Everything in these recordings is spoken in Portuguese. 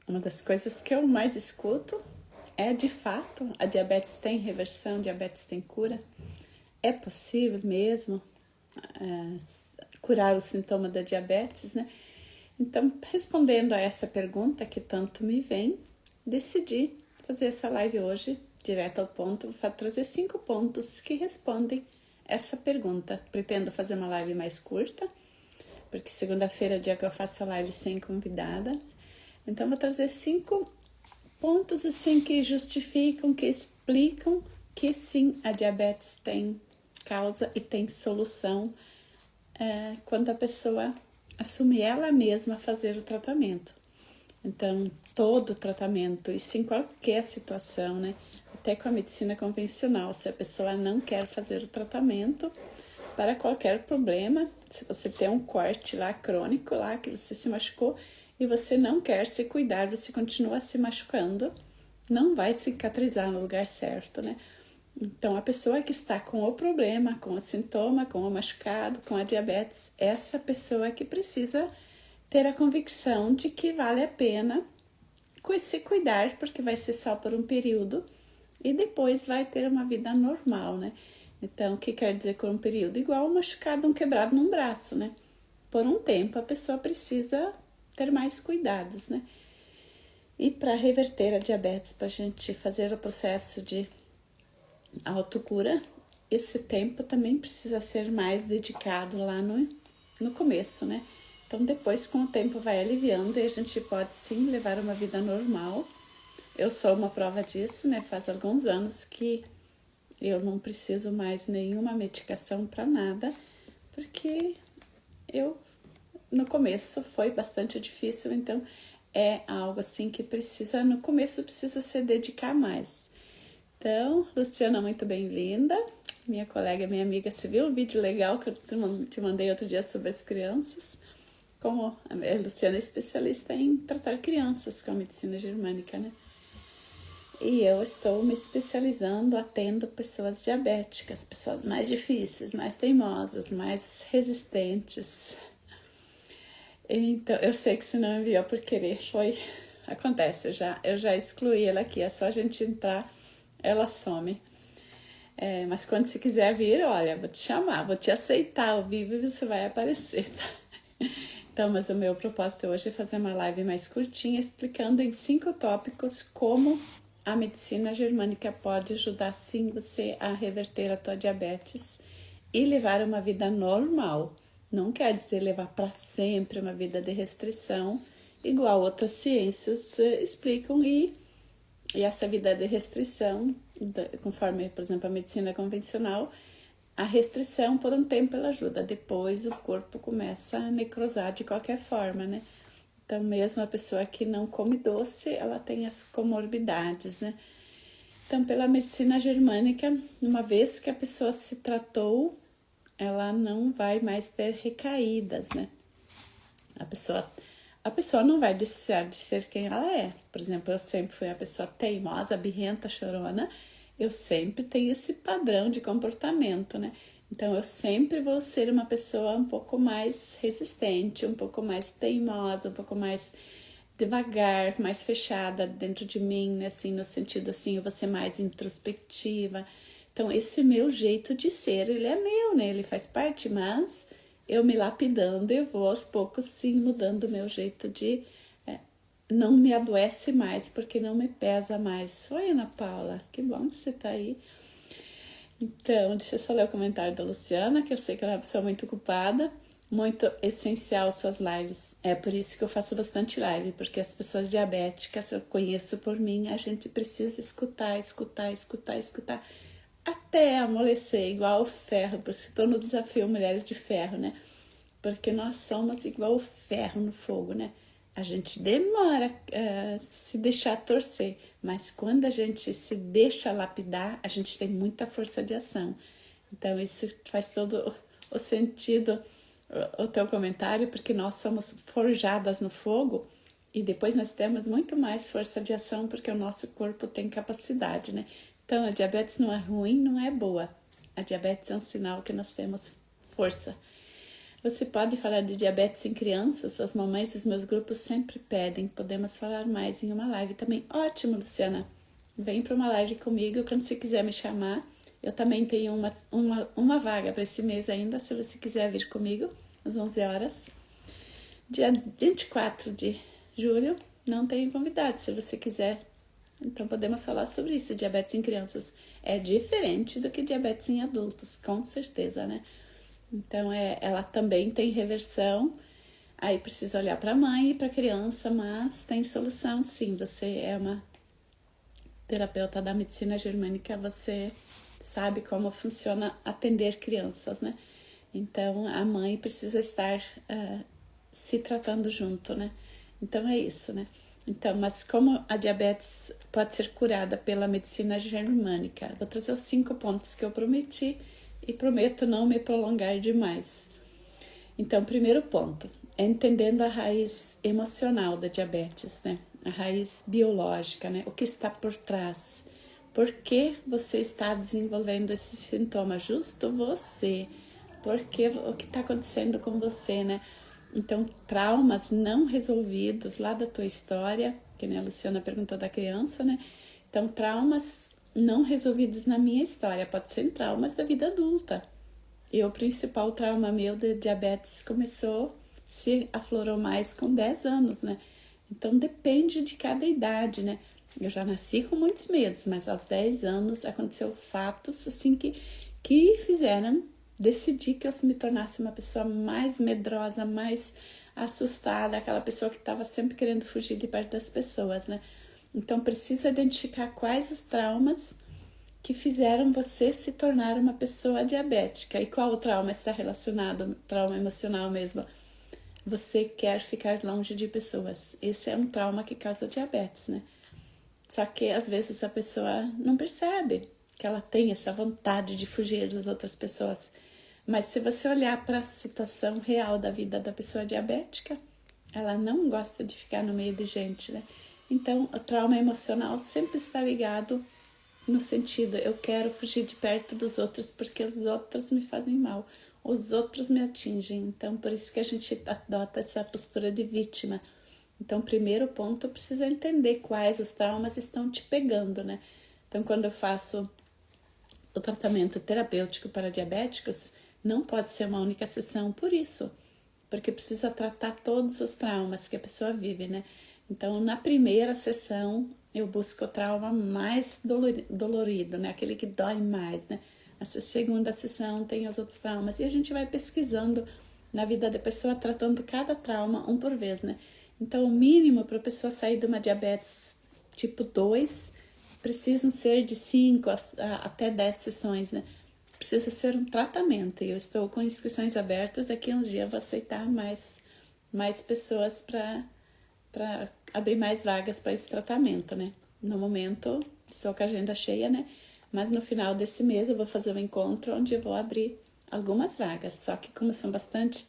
Uma das coisas que eu mais escuto é, de fato, a diabetes tem reversão, diabetes tem cura? É possível mesmo curar o sintoma da diabetes, né? Então, respondendo a essa pergunta que tanto me vem, decidi fazer essa live hoje, direto ao ponto. Vou trazer 5 pontos que respondem essa pergunta. Pretendo fazer uma live mais curta, porque segunda-feira é o dia que eu faço a live sem convidada. Então, vou trazer 5 pontos assim que justificam, que explicam que sim, a diabetes tem causa e tem solução quando a pessoa assume ela mesma fazer o tratamento. Então, todo tratamento, isso em qualquer situação, né? Até com a medicina convencional, se a pessoa não quer fazer o tratamento para qualquer problema, se você tem um corte lá crônico, lá que você se machucou e você não quer se cuidar, você continua se machucando, não vai cicatrizar no lugar certo, né? Então, a pessoa que está com o problema, com o sintoma, com o machucado, com a diabetes, essa pessoa que precisa ter a convicção de que vale a pena se cuidar, porque vai ser só por um período e depois vai ter uma vida normal, né? Então, o que quer dizer por um período? Igual um machucado, um quebrado num braço, né? Por um tempo, a pessoa precisa ter mais cuidados, né? E para reverter a diabetes, para a gente fazer o processo de autocura, esse tempo também precisa ser mais dedicado lá no começo, né? Então, depois, com o tempo, vai aliviando e a gente pode sim levar uma vida normal. Eu sou uma prova disso, né? Faz alguns anos que eu não preciso mais nenhuma medicação para nada, porque no começo foi bastante difícil, então é algo assim que precisa, no começo precisa se dedicar mais. Então, Luciana, muito bem-vinda, minha colega, minha amiga. Você viu o vídeo legal que eu te mandei outro dia sobre as crianças? Como a Luciana é especialista em tratar crianças com a medicina germânica, né? E eu estou me especializando, atendo pessoas diabéticas, pessoas mais difíceis, mais teimosas, mais resistentes. Então, eu sei que você não enviou por querer, acontece, eu já excluí ela aqui, é só a gente entrar, ela some. Mas quando você quiser vir, olha, vou te chamar, vou te aceitar ao vivo e você vai aparecer, tá? Então, mas o meu propósito hoje é fazer uma live mais curtinha, explicando em 5 tópicos como a medicina germânica pode ajudar sim você a reverter a tua diabetes e levar uma vida normal. Não quer dizer levar para sempre uma vida de restrição, igual outras ciências explicam, e essa vida de restrição, conforme, por exemplo, a medicina convencional, a restrição por um tempo ela ajuda, depois o corpo começa a necrosar de qualquer forma, né? Então, mesmo a pessoa que não come doce, ela tem as comorbidades, né? Então, pela medicina germânica, uma vez que a pessoa se tratou, ela não vai mais ter recaídas, né? A pessoa não vai deixar de ser quem ela é. Por exemplo, eu sempre fui uma pessoa teimosa, birrenta, chorona. Eu sempre tenho esse padrão de comportamento, né? Então, eu sempre vou ser uma pessoa um pouco mais resistente, um pouco mais teimosa, um pouco mais devagar, mais fechada dentro de mim, né? Assim, no sentido assim, eu vou ser mais introspectiva. Então, esse meu jeito de ser, ele é meu, né? Ele faz parte, mas eu me lapidando, eu vou aos poucos sim mudando o meu jeito de... não me adoece mais, porque não me pesa mais. Oi, Ana Paula, que bom que você tá aí. Então, deixa eu só ler o comentário da Luciana, que eu sei que ela é uma pessoa muito ocupada, muito essencial suas lives. É por isso que eu faço bastante live, porque as pessoas diabéticas, eu conheço por mim, a gente precisa escutar, até amolecer, igual o ferro, por isso estou no desafio Mulheres de Ferro, né? Porque nós somos igual o ferro no fogo, né? A gente demora a se deixar torcer, mas quando a gente se deixa lapidar, a gente tem muita força de ação. Então, isso faz todo o sentido, o teu comentário, porque nós somos forjadas no fogo e depois nós temos muito mais força de ação, porque o nosso corpo tem capacidade, né? Então, a diabetes não é ruim, não é boa. A diabetes é um sinal que nós temos força. Você pode falar de diabetes em crianças? As mamães dos meus grupos sempre pedem. Podemos falar mais em uma live também. Ótimo, Luciana. Vem para uma live comigo quando você quiser me chamar. Eu também tenho uma vaga para esse mês ainda, se você quiser vir comigo, às 11 horas. Dia 24 de julho, não tem convidado, se você quiser. Então, podemos falar sobre isso. Diabetes em crianças é diferente do que diabetes em adultos, com certeza, né? Então, ela também tem reversão, aí precisa olhar para a mãe e para a criança, mas tem solução sim. Você é uma terapeuta da medicina germânica, você sabe como funciona atender crianças, né? Então, a mãe precisa estar se tratando junto, né? Então, é isso, né? Então, mas como a diabetes pode ser curada pela medicina germânica? Vou trazer os 5 pontos que eu prometi e prometo não me prolongar demais. Então, primeiro ponto, é entendendo a raiz emocional da diabetes, né? A raiz biológica, né? O que está por trás? Por que você está desenvolvendo esse sintoma? Justo você. Porque o que está acontecendo com você, né? Então, traumas não resolvidos lá da tua história, que nem a Luciana perguntou da criança, né? Então, traumas não resolvidos na minha história, pode ser traumas da vida adulta. E o principal trauma meu de diabetes se aflorou mais com 10 anos, né? Então, depende de cada idade, né? Eu já nasci com muitos medos, mas aos 10 anos aconteceu fatos assim que fizeram decidir que eu me tornasse uma pessoa mais medrosa, mais assustada, aquela pessoa que estava sempre querendo fugir de perto das pessoas, né? Então, precisa identificar quais os traumas que fizeram você se tornar uma pessoa diabética. E qual o trauma está relacionado? Trauma emocional mesmo. Você quer ficar longe de pessoas. Esse é um trauma que causa diabetes, né? Só que às vezes a pessoa não percebe que ela tem essa vontade de fugir das outras pessoas. Mas se você olhar para a situação real da vida da pessoa diabética, ela não gosta de ficar no meio de gente, né? Então, o trauma emocional sempre está ligado no sentido, eu quero fugir de perto dos outros porque os outros me fazem mal, os outros me atingem. Então, por isso que a gente adota essa postura de vítima. Então, primeiro ponto, precisa entender quais os traumas estão te pegando, né? Então, quando eu faço o tratamento terapêutico para diabéticos, não pode ser uma única sessão por isso, porque precisa tratar todos os traumas que a pessoa vive, né? Então, na primeira sessão, eu busco o trauma mais dolorido, né? Aquele que dói mais, né? A segunda sessão tem os outros traumas. E a gente vai pesquisando na vida da pessoa, tratando cada trauma um por vez, né? Então, o mínimo para a pessoa sair de uma diabetes tipo 2, precisam ser de 5 até 10 sessões, né? Precisa ser um tratamento. E eu estou com inscrições abertas. Daqui a uns dias eu vou aceitar mais pessoas para abrir mais vagas para esse tratamento, né? No momento, estou com a agenda cheia, né? Mas no final desse mês eu vou fazer um encontro onde eu vou abrir algumas vagas. Só que como são bastante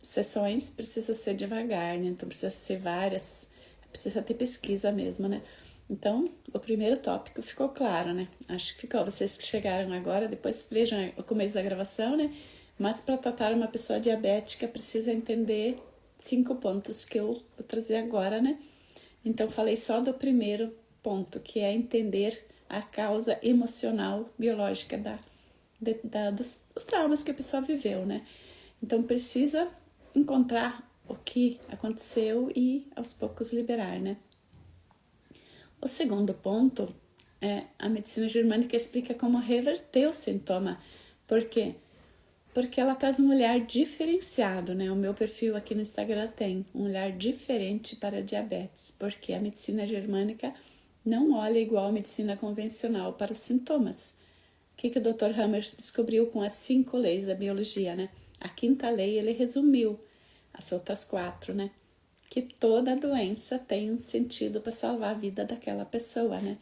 sessões, precisa ser devagar, né? Então precisa ser várias, precisa ter pesquisa mesmo, né? Então, o primeiro tópico ficou claro, né? Acho que ficou. Vocês que chegaram agora, depois vejam o começo da gravação, né? Mas para tratar uma pessoa diabética, precisa entender 5 pontos que eu vou trazer agora, né? Então, falei só do primeiro ponto, que é entender a causa emocional, biológica dos traumas que a pessoa viveu, né? Então, precisa encontrar o que aconteceu e, aos poucos, liberar, né? O segundo ponto é a medicina germânica explica como reverter o sintoma. Por quê? Porque ela traz um olhar diferenciado, né? O meu perfil aqui no Instagram tem um olhar diferente para a diabetes, porque a medicina germânica não olha igual a medicina convencional para os sintomas. O que o Dr. Hammer descobriu com as 5 leis da biologia, né? A 5ª lei ele resumiu as outras 4, né? Que toda doença tem um sentido para salvar a vida daquela pessoa, né?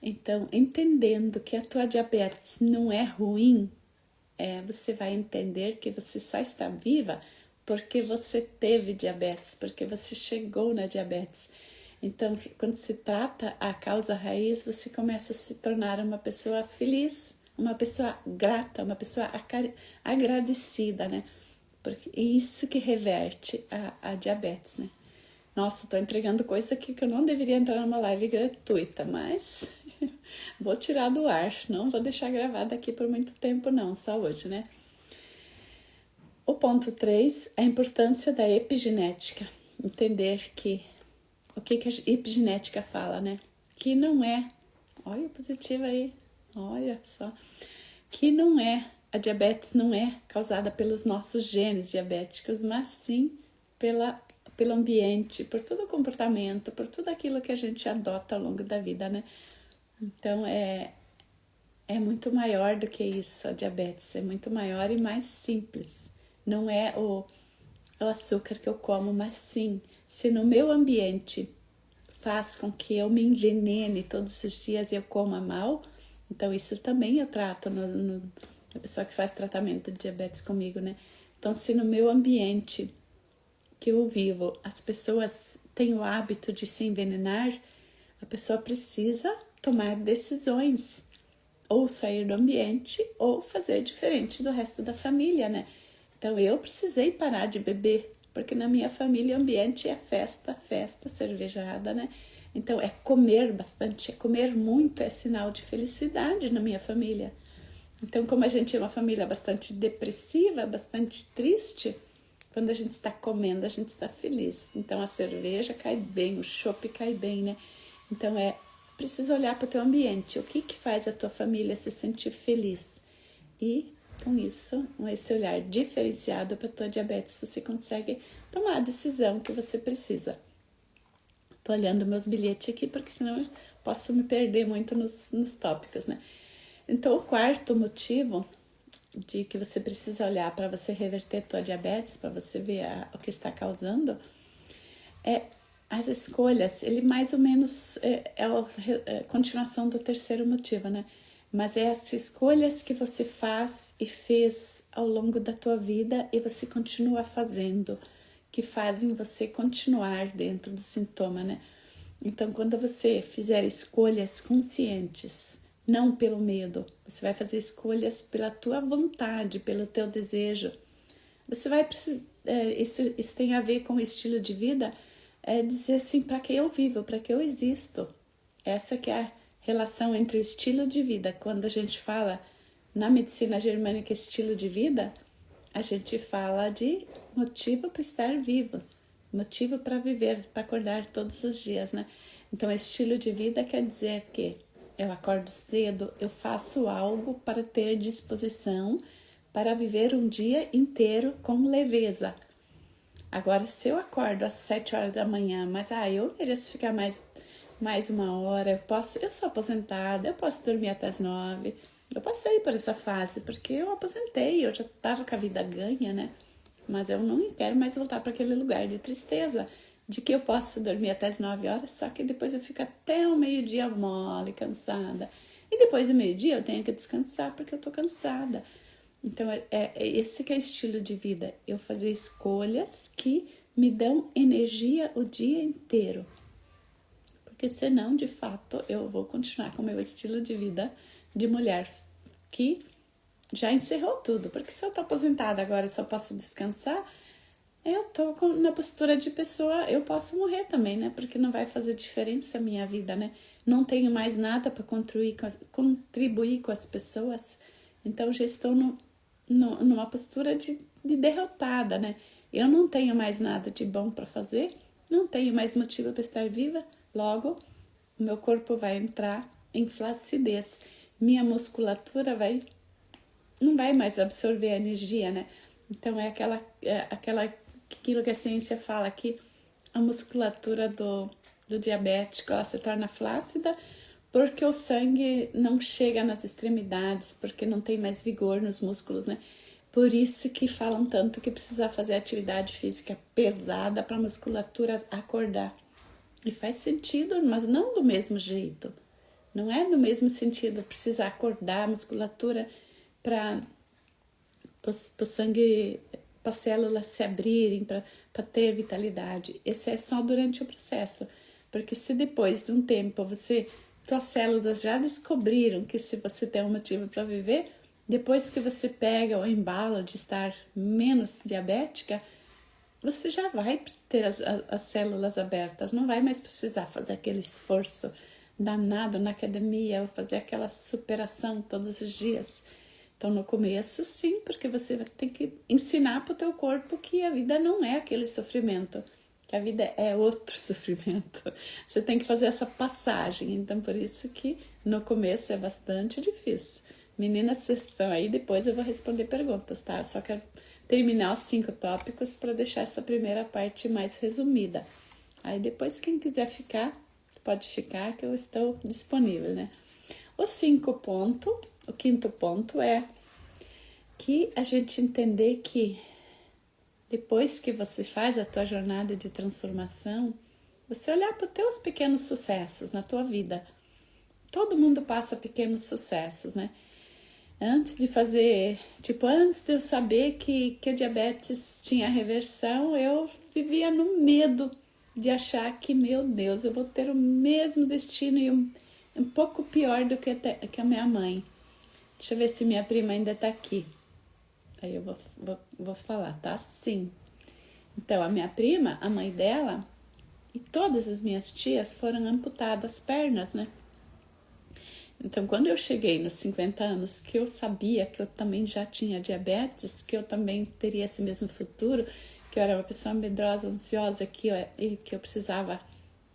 Então, entendendo que a tua diabetes não é ruim, você vai entender que você só está viva porque você teve diabetes, porque você chegou na diabetes. Então, quando se trata a causa raiz, você começa a se tornar uma pessoa feliz, uma pessoa grata, uma pessoa agradecida, né? porque é isso que reverte a diabetes, né? Nossa, tô entregando coisa aqui que eu não deveria entrar numa live gratuita, mas vou tirar do ar, não vou deixar gravada aqui por muito tempo não, só hoje, né? O ponto 3, a importância da epigenética. Entender que, o que a epigenética fala, né? Que não é, olha o positivo aí, olha só, que não é, a diabetes não é causada pelos nossos genes diabéticos, mas sim pelo ambiente, por todo o comportamento, por tudo aquilo que a gente adota ao longo da vida, né? Então, é muito maior do que isso, a diabetes, é muito maior e mais simples. Não é o açúcar que eu como, mas sim, se no meu ambiente faz com que eu me envenene todos os dias e eu coma mal, então isso também eu trato a pessoa que faz tratamento de diabetes comigo, né? Então, se no meu ambiente que eu vivo, as pessoas têm o hábito de se envenenar, a pessoa precisa tomar decisões, ou sair do ambiente, ou fazer diferente do resto da família, né? Então, eu precisei parar de beber, porque na minha família o ambiente é festa, cervejada, né? Então, é comer bastante, é comer muito, é sinal de felicidade na minha família. Então, como a gente é uma família bastante depressiva, bastante triste, quando a gente está comendo, a gente está feliz. Então, a cerveja cai bem, o chopp cai bem, né? Então, precisa olhar para o teu ambiente. O que faz a tua família se sentir feliz? E, com isso, com esse olhar diferenciado para a tua diabetes, você consegue tomar a decisão que você precisa. Tô olhando meus bilhetes aqui, porque senão eu posso me perder muito nos tópicos, né? Então, o quarto motivo de que você precisa olhar para você reverter tua diabetes, para você ver o que está causando, é as escolhas. Ele mais ou menos é a continuação do terceiro motivo, né? Mas é as escolhas que você faz e fez ao longo da tua vida e você continua fazendo, que fazem você continuar dentro do sintoma, né? Então, quando você fizer escolhas conscientes, não pelo medo, você vai fazer escolhas pela tua vontade, pelo teu desejo. Você vai precisar, isso tem a ver com o estilo de vida, dizer assim, para que eu vivo, para que eu existo. Essa que é a relação entre o estilo de vida. Quando a gente fala na medicina germânica estilo de vida, a gente fala de motivo para estar vivo, motivo para viver, para acordar todos os dias, né? Então, estilo de vida quer dizer que eu acordo cedo, eu faço algo para ter disposição para viver um dia inteiro com leveza. Agora, se eu acordo às 7 horas da manhã, mas eu mereço ficar mais uma hora, eu sou aposentada, eu posso dormir até as 9. Eu passei por essa fase, porque eu aposentei, eu já estava com a vida ganha, né? Mas eu não quero mais voltar para aquele lugar de tristeza, de que eu posso dormir até as 9 horas, só que depois eu fico até o meio-dia mole, cansada. E depois do meio-dia eu tenho que descansar, porque eu tô cansada. Então, esse que é estilo de vida, eu fazer escolhas que me dão energia o dia inteiro. Porque senão, de fato, eu vou continuar com o meu estilo de vida de mulher que já encerrou tudo. Porque se eu tô aposentada agora e só posso descansar, eu tô na postura de pessoa, eu posso morrer também, né? Porque não vai fazer diferença a minha vida, né? Não tenho mais nada para contribuir com as pessoas. Então, já estou numa postura de derrotada, né? Eu não tenho mais nada de bom para fazer, não tenho mais motivo para estar viva, logo, o meu corpo vai entrar em flacidez, minha musculatura não vai mais absorver a energia, né? Então, aquilo que a ciência fala que a musculatura do diabético, ela se torna flácida porque o sangue não chega nas extremidades, porque não tem mais vigor nos músculos, né? Por isso que falam tanto que precisa fazer atividade física pesada para a musculatura acordar. E faz sentido, mas não do mesmo jeito. Não é do mesmo sentido precisar acordar a musculatura para o sangue, para as células se abrirem, para ter vitalidade. Esse é só durante o processo. Porque se depois de um tempo tuas células já descobriram que se você tem um motivo para viver, Depois que você pega o embalo de estar menos diabética, você já vai ter as células abertas, não vai mais precisar fazer aquele esforço danado na academia, ou fazer aquela superação todos os dias. Então, no começo, sim, porque você tem que ensinar para o teu corpo que a vida não é aquele sofrimento, que a vida é outro sofrimento. Você tem que fazer essa passagem. Então, por isso que no começo é bastante difícil. Meninas, vocês estão aí, depois eu vou responder perguntas, tá? Eu só quero terminar os 5 tópicos para deixar essa primeira parte mais resumida. Aí depois, quem quiser ficar, pode ficar, que eu estou disponível, né? O 5º ponto é que a gente entender que depois que você faz a tua jornada de transformação, você olhar para os teus pequenos sucessos na tua vida. Todo mundo passa pequenos sucessos, né? Antes de fazer, antes de eu saber que a diabetes tinha reversão, eu vivia no medo de achar que, meu Deus, eu vou ter o mesmo destino e um pouco pior do que a minha mãe. Deixa eu ver se minha prima ainda tá aqui. Aí eu vou falar, tá? Sim. Então, a minha prima, a mãe dela e todas as minhas tias foram amputadas as pernas, né? Então, quando eu cheguei nos 50 anos, que eu sabia que eu também já tinha diabetes, que eu também teria esse mesmo futuro, que eu era uma pessoa medrosa, ansiosa, que eu precisava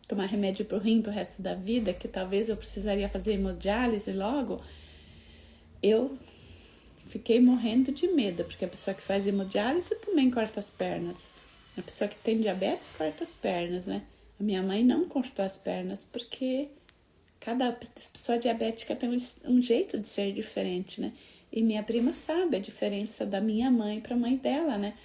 tomar remédio pro rim pro resto da vida, que talvez eu precisaria fazer hemodiálise logo, eu fiquei morrendo de medo, porque a pessoa que faz hemodiálise também corta as pernas. A pessoa que tem diabetes corta as pernas, né? A minha mãe não cortou as pernas, porque cada pessoa diabética tem um jeito de ser diferente, né? E minha prima sabe a diferença da minha mãe para a mãe dela, né?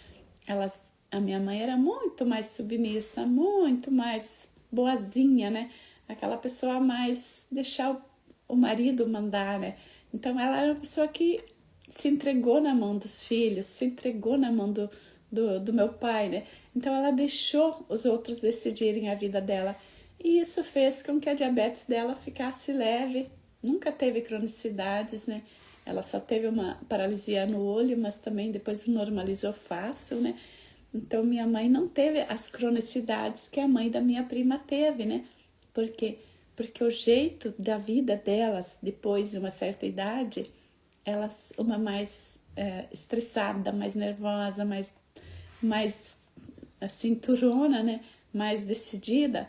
A minha mãe era muito mais submissa, muito mais boazinha, né? Aquela pessoa mais deixar o marido mandar, né? Então ela era uma pessoa que se entregou na mão dos filhos, se entregou na mão do meu pai, né? Então ela deixou os outros decidirem a vida dela. E isso fez com que a diabetes dela ficasse leve, nunca teve cronicidades, né? Ela só teve uma paralisia no olho, mas também depois normalizou fácil, né? Então minha mãe não teve as cronicidades que a mãe da minha prima teve, né? Por quê? Porque o jeito da vida delas, depois de uma certa idade, elas, uma mais estressada, mais nervosa, mais assim, turona, né? Mais decidida,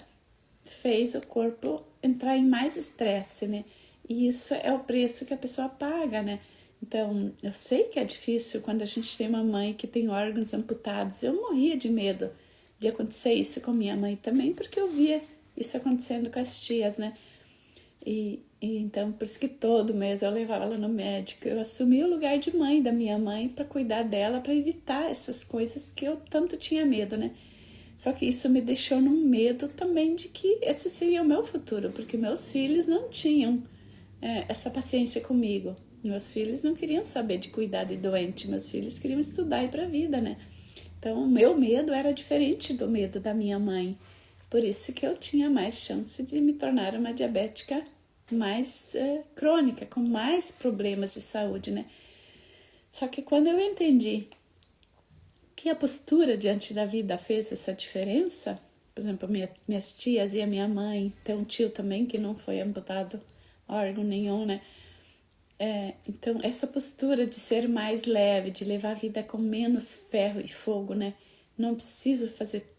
fez o corpo entrar em mais estresse, né? E isso é o preço que a pessoa paga, né? Então, eu sei que é difícil quando a gente tem uma mãe que tem órgãos amputados. Eu morria de medo de acontecer isso com minha mãe também, porque eu via isso acontecendo com as tias, né? E então, por isso que todo mês eu levava ela no médico. Eu assumi o lugar de mãe da minha mãe para cuidar dela, para evitar essas coisas que eu tanto tinha medo, né? Só que isso me deixou num medo também de que esse seria o meu futuro, porque meus filhos não tinham essa paciência comigo. Meus filhos não queriam saber de cuidar de doente, meus filhos queriam estudar e ir para a vida, né? Então, o meu medo era diferente do medo da minha mãe. Por isso que eu tinha mais chance de me tornar uma diabética mais crônica, com mais problemas de saúde, né? Só que quando eu entendi que a postura diante da vida fez essa diferença, por exemplo, minhas tias e a minha mãe, tem um tio também que não foi amputado órgão nenhum, né? Então, essa postura de ser mais leve, de levar a vida com menos ferro e fogo, né? Não preciso fazer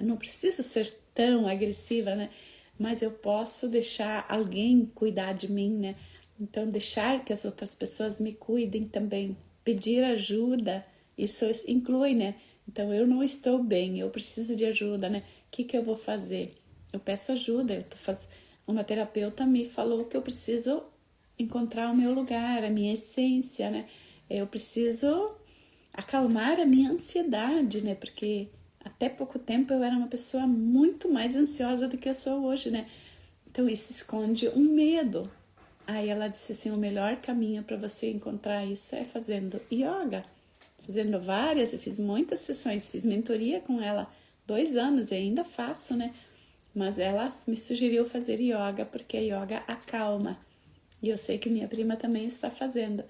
não preciso ser tão agressiva, né? Mas eu posso deixar alguém cuidar de mim, né? Então, deixar que as outras pessoas me cuidem também, pedir ajuda, isso inclui, né? Então, eu não estou bem, eu preciso de ajuda, né? O que eu vou fazer? Eu peço ajuda, uma terapeuta me falou que eu preciso encontrar o meu lugar, a minha essência, né? Eu preciso acalmar a minha ansiedade, né? Porque até pouco tempo eu era uma pessoa muito mais ansiosa do que eu sou hoje, né? Então isso esconde um medo. Aí ela disse assim, o melhor caminho para você encontrar isso é fazendo yoga. Fazendo várias, eu fiz muitas sessões, fiz mentoria com ela 2 anos e ainda faço, né? Mas ela me sugeriu fazer yoga porque a yoga acalma. E eu sei que minha prima também está fazendo.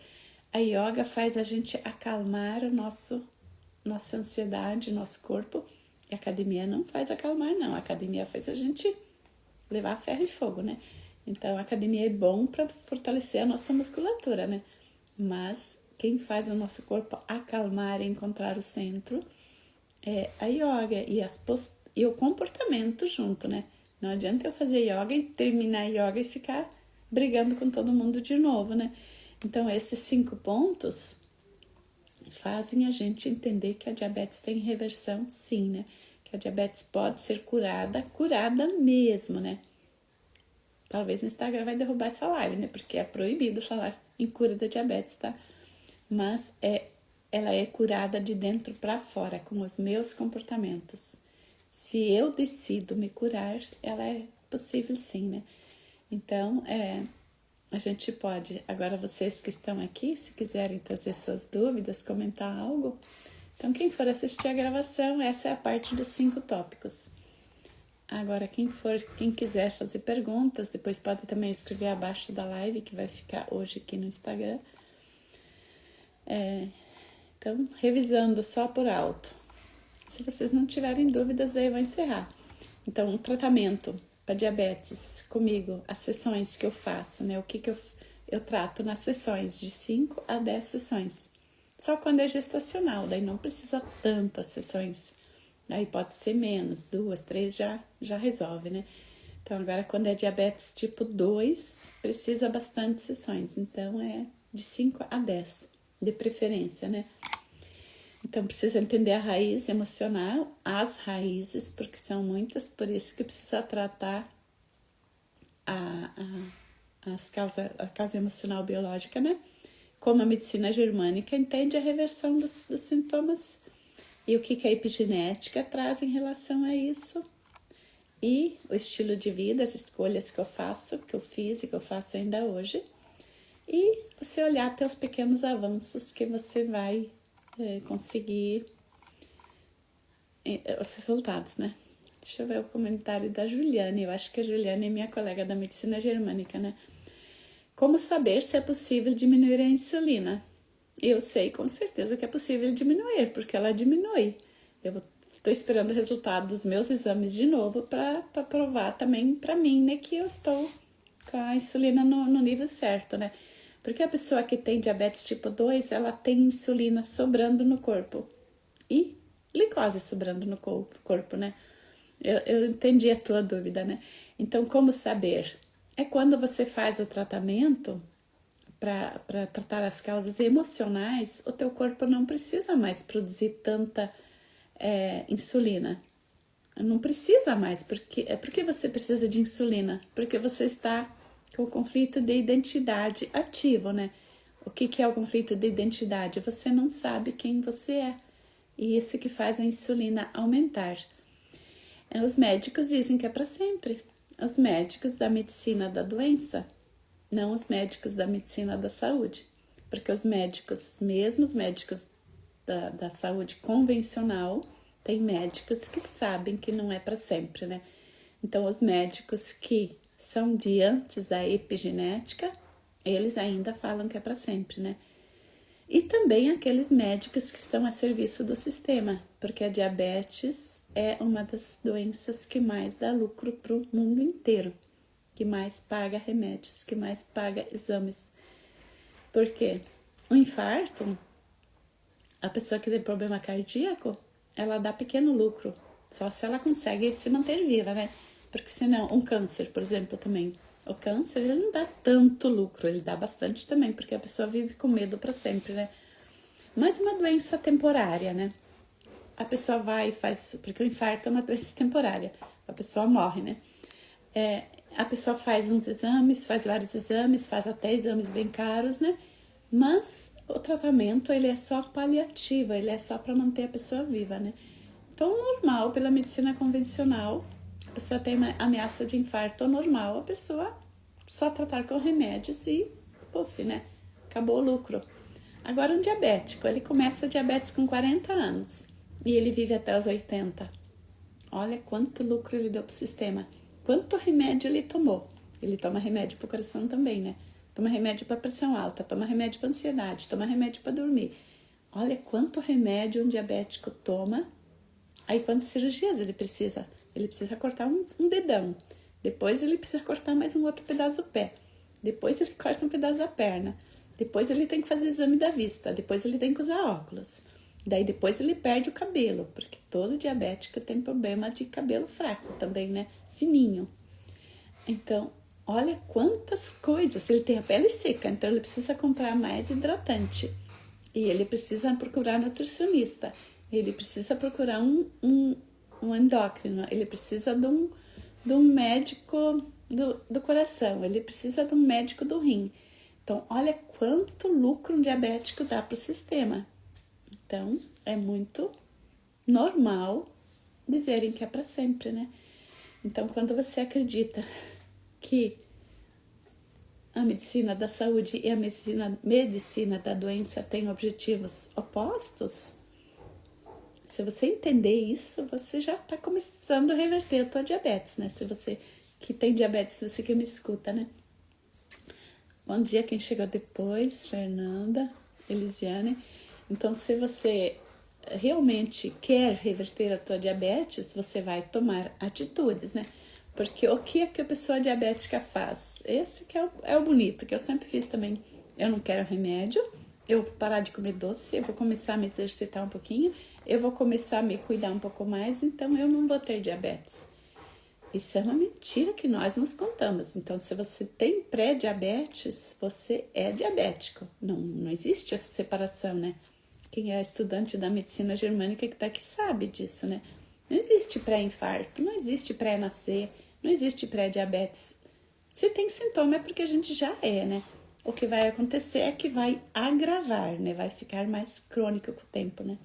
A yoga faz a gente acalmar nossa ansiedade, nosso corpo. E a academia não faz acalmar, não. A academia faz a gente levar ferro e fogo, né? Então, a academia é bom para fortalecer a nossa musculatura, né? Mas quem faz o nosso corpo acalmar e encontrar o centro é a yoga e o comportamento junto, né? Não adianta eu fazer yoga e terminar a yoga e ficar brigando com todo mundo de novo, né? Então, esses 5 pontos fazem a gente entender que a diabetes tem reversão, sim, né? Que a diabetes pode ser curada mesmo, né? Talvez o Instagram vai derrubar essa live, né? Porque é proibido falar em cura da diabetes, tá? Mas ela é curada de dentro para fora, com os meus comportamentos. Se eu decido me curar, ela é possível sim, né? Então, a gente pode, agora vocês que estão aqui, se quiserem trazer suas dúvidas, comentar algo, então quem for assistir a gravação, essa é a parte dos 5 tópicos. Agora, quem quiser fazer perguntas, depois pode também escrever abaixo da live, que vai ficar hoje aqui no Instagram. Então, revisando só por alto. Se vocês não tiverem dúvidas, daí eu vou encerrar. Então, o tratamento para diabetes comigo, as sessões que eu faço, né? O que eu trato nas sessões, de 5 a 10 sessões. Só quando é gestacional, daí não precisa tantas sessões. Aí pode ser menos, 2, 3 já resolve, né? Então, agora quando é diabetes tipo 2, precisa bastante sessões. Então, é de 5 a 10, de preferência, né? Então, precisa entender a raiz emocional, as raízes, porque são muitas, por isso que precisa tratar a causa emocional biológica, né? Como a medicina germânica entende a reversão dos sintomas e o que a epigenética traz em relação a isso. E o estilo de vida, as escolhas que eu faço, que eu fiz e que eu faço ainda hoje. E você olhar até os pequenos avanços que você vai conseguir os resultados, né? Deixa eu ver o comentário da Juliane. Eu acho que a Juliane é minha colega da medicina germânica, né? Como saber se é possível diminuir a insulina? Eu sei com certeza que é possível diminuir, porque ela diminui. Eu estou esperando o resultado dos meus exames de novo para provar também para mim, né, que eu estou com a insulina no nível certo, né? Porque a pessoa que tem diabetes tipo 2, ela tem insulina sobrando no corpo e glicose sobrando no corpo, né? Eu entendi a tua dúvida, né? Então, como saber? É quando você faz o tratamento para tratar as causas emocionais, o teu corpo não precisa mais produzir tanta insulina. Não precisa mais. Por que você precisa de insulina? Porque você está com o conflito de identidade ativo, né? O que é o conflito de identidade? Você não sabe quem você é. E isso que faz a insulina aumentar. Os médicos dizem que é para sempre. Os médicos da medicina da doença, não os médicos da medicina da saúde. Porque os médicos, mesmo os médicos da saúde convencional, tem médicos que sabem que não é para sempre, né? Então, os médicos que são de antes da epigenética, eles ainda falam que é para sempre, né? E também aqueles médicos que estão a serviço do sistema, porque a diabetes é uma das doenças que mais dá lucro para o mundo inteiro, que mais paga remédios, que mais paga exames. Porque o infarto, a pessoa que tem problema cardíaco, ela dá pequeno lucro, só se ela consegue se manter viva, né? Porque senão, um câncer, por exemplo, também. O câncer, ele não dá tanto lucro, ele dá bastante também, porque a pessoa vive com medo para sempre, né? Mas uma doença temporária, né? A pessoa vai e faz... Porque o infarto é uma doença temporária, a pessoa morre, né? A pessoa faz uns exames, faz vários exames, faz até exames bem caros, né? Mas o tratamento, ele é só paliativo, ele é só para manter a pessoa viva, né? Então, normal, pela medicina convencional, a pessoa tem uma ameaça de infarto normal, a pessoa só tratar com remédios e, puf, né? Acabou o lucro. Agora, um diabético, ele começa a diabetes com 40 anos e ele vive até os 80. Olha quanto lucro ele deu pro sistema. Quanto remédio ele tomou. Ele toma remédio pro coração também, né? toma remédio para pressão alta, toma remédio para ansiedade, toma remédio para dormir. Olha quanto remédio um diabético toma. Aí quantas cirurgias ele precisa? Ele precisa cortar um dedão. Depois ele precisa cortar mais um outro pedaço do pé. Depois ele corta um pedaço da perna. Depois ele tem que fazer exame da vista. Depois ele tem que usar óculos. Daí depois ele perde o cabelo, porque todo diabético tem problema de cabelo fraco também, né? Fininho. Então, olha quantas coisas. Ele tem a pele seca, então ele precisa comprar mais hidratante. E ele precisa procurar nutricionista. Ele precisa procurar um endócrino. Ele precisa de um médico do coração. Ele precisa de um médico do rim. Então, olha quanto lucro um diabético dá para o sistema. Então, é muito normal dizerem que é para sempre, né? Então, quando você acredita que a medicina da saúde e a medicina da doença têm objetivos opostos, se você entender isso, você já está começando a reverter a tua diabetes, né? Se você que tem diabetes, você que me escuta, né? Bom dia, quem chegou depois, Fernanda, Elisiane. Então, se você realmente quer reverter a tua diabetes, você vai tomar atitudes, né? Porque o que é que a pessoa diabética faz? Esse que é o bonito, que eu sempre fiz também. Eu não quero remédio, eu vou parar de comer doce, eu vou começar a me exercitar um pouquinho, eu vou começar a me cuidar um pouco mais, então eu não vou ter diabetes. Isso é uma mentira que nós nos contamos. Então, se você tem pré-diabetes, você é diabético. Não existe essa separação, né? Quem é estudante da medicina germânica que tá aqui sabe disso, né? Não existe pré-infarto, não existe pré-nascer, não existe pré-diabetes. Se tem sintoma é porque a gente já é, né? O que vai acontecer é que vai agravar, né? Vai ficar mais crônico com o tempo, né?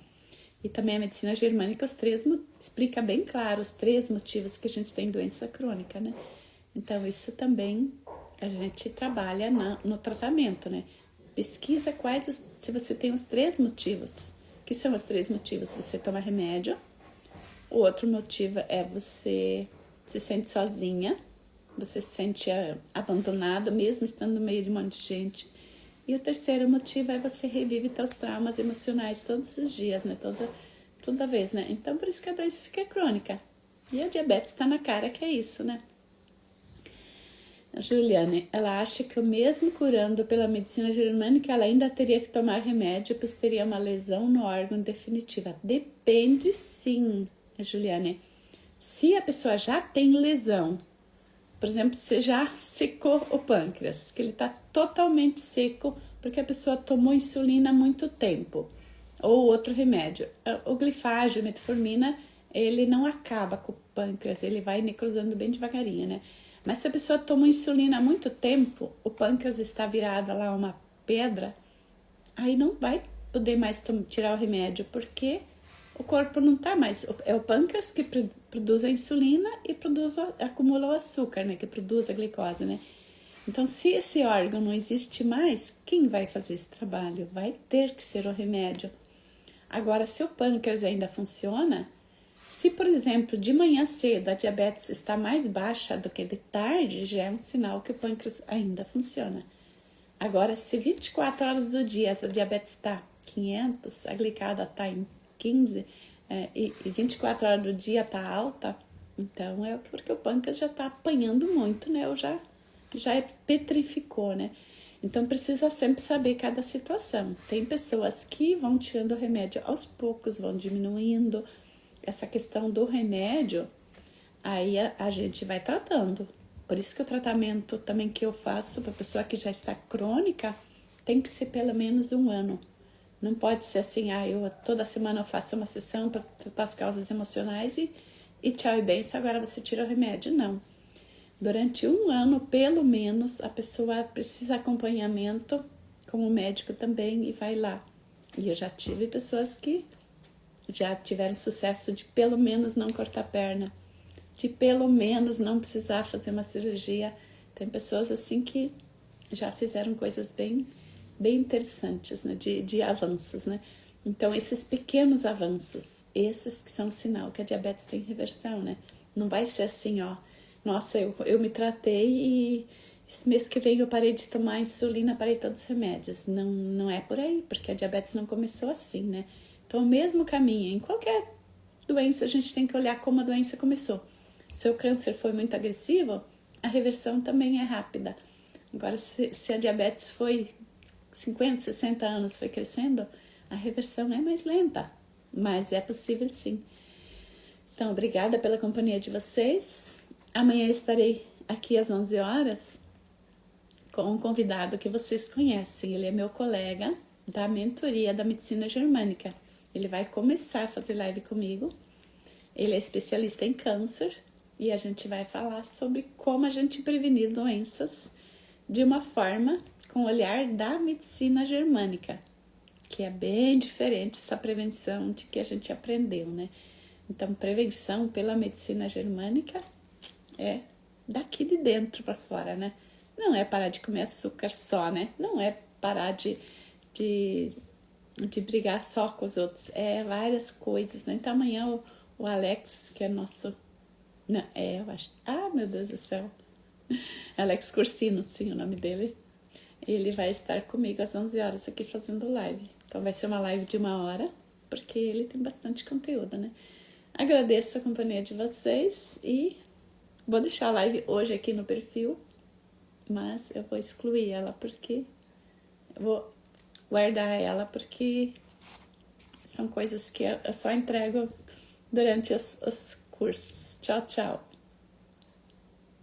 E também a medicina germânica explica bem claro os 3 motivos que a gente tem doença crônica, né? Então, isso também a gente trabalha no tratamento, né? Pesquisa se você tem os 3 motivos. Que são os 3 motivos? Você toma remédio. O outro motivo é você se sente sozinha. Você se sente abandonado, mesmo estando no meio de um monte de gente. E o terceiro motivo é você revive seus traumas emocionais todos os dias, né? Toda vez, né? Então, por isso que a doença fica crônica. E a diabetes tá na cara que é isso, né? A Juliane, ela acha que mesmo curando pela medicina germânica, ela ainda teria que tomar remédio, pois teria uma lesão no órgão definitiva. Depende sim, Juliane. Se a pessoa já tem lesão, por exemplo, você já secou o pâncreas, que ele está totalmente seco porque a pessoa tomou insulina há muito tempo, ou outro remédio. O glifágio, a metformina, ele não acaba com o pâncreas, ele vai necrosando bem devagarinho, né? Mas se a pessoa tomou insulina há muito tempo, o pâncreas está virado lá uma pedra, aí não vai poder mais tirar o remédio, porque o corpo não tá mais... É o pâncreas que produz a insulina e acumula o açúcar, né? Que produz a glicose, né? Então, se esse órgão não existe mais, quem vai fazer esse trabalho? Vai ter que ser o remédio. Agora, se o pâncreas ainda funciona, se, por exemplo, de manhã cedo a diabetes está mais baixa do que de tarde, já é um sinal que o pâncreas ainda funciona. Agora, se 24 horas do dia essa diabetes está 500, a glicada está em 15 e 24 horas do dia está alta, então é porque o pâncreas já está apanhando muito, né? Ou já petrificou, né? Então precisa sempre saber cada situação. Tem pessoas que vão tirando o remédio aos poucos, vão diminuindo. Essa questão do remédio, aí a gente vai tratando. Por isso que o tratamento também que eu faço para pessoa que já está crônica tem que ser pelo menos 1 ano. Não pode ser assim, toda semana eu faço uma sessão para tratar as causas emocionais e tchau e benção, agora você tira o remédio. Não. Durante 1 ano, pelo menos, a pessoa precisa de acompanhamento com o médico também e vai lá. E eu já tive pessoas que já tiveram sucesso de pelo menos não cortar a perna, de pelo menos não precisar fazer uma cirurgia. Tem pessoas assim que já fizeram coisas bem interessantes, né? De avanços, né? Então, esses pequenos avanços, esses que são sinal que a diabetes tem reversão, né? Não vai ser assim, nossa, eu me tratei esse mês que vem eu parei de tomar insulina, parei todos os remédios. Não, não é por aí, porque a diabetes não começou assim, né? Então, o mesmo caminho. Em qualquer doença, a gente tem que olhar como a doença começou. Se o câncer foi muito agressivo, a reversão também é rápida. Agora, se a diabetes foi 50, 60 anos, foi crescendo, a reversão é mais lenta, mas é possível sim. Então, obrigada pela companhia de vocês. Amanhã estarei aqui às 11 horas com um convidado que vocês conhecem. Ele é meu colega da mentoria da medicina germânica. Ele vai começar a fazer live comigo. Ele é especialista em câncer e a gente vai falar sobre como a gente prevenir doenças de uma forma com o olhar da medicina germânica, que é bem diferente essa prevenção de que a gente aprendeu, né? Então, prevenção pela medicina germânica é daqui de dentro para fora, né? Não é parar de comer açúcar só, né? Não é parar de brigar só com os outros. É várias coisas, né? Então, amanhã o Alex, que é nosso... Não, eu acho... Ah, meu Deus do céu! Alex Cursino, sim, o nome dele. Ele vai estar comigo às 11 horas aqui fazendo live. Então, vai ser uma live de 1 hora, porque ele tem bastante conteúdo, né? Agradeço a companhia de vocês e vou deixar a live hoje aqui no perfil, mas eu vou excluir ela porque... Eu vou guardar ela porque são coisas que eu só entrego durante os cursos. Tchau, tchau!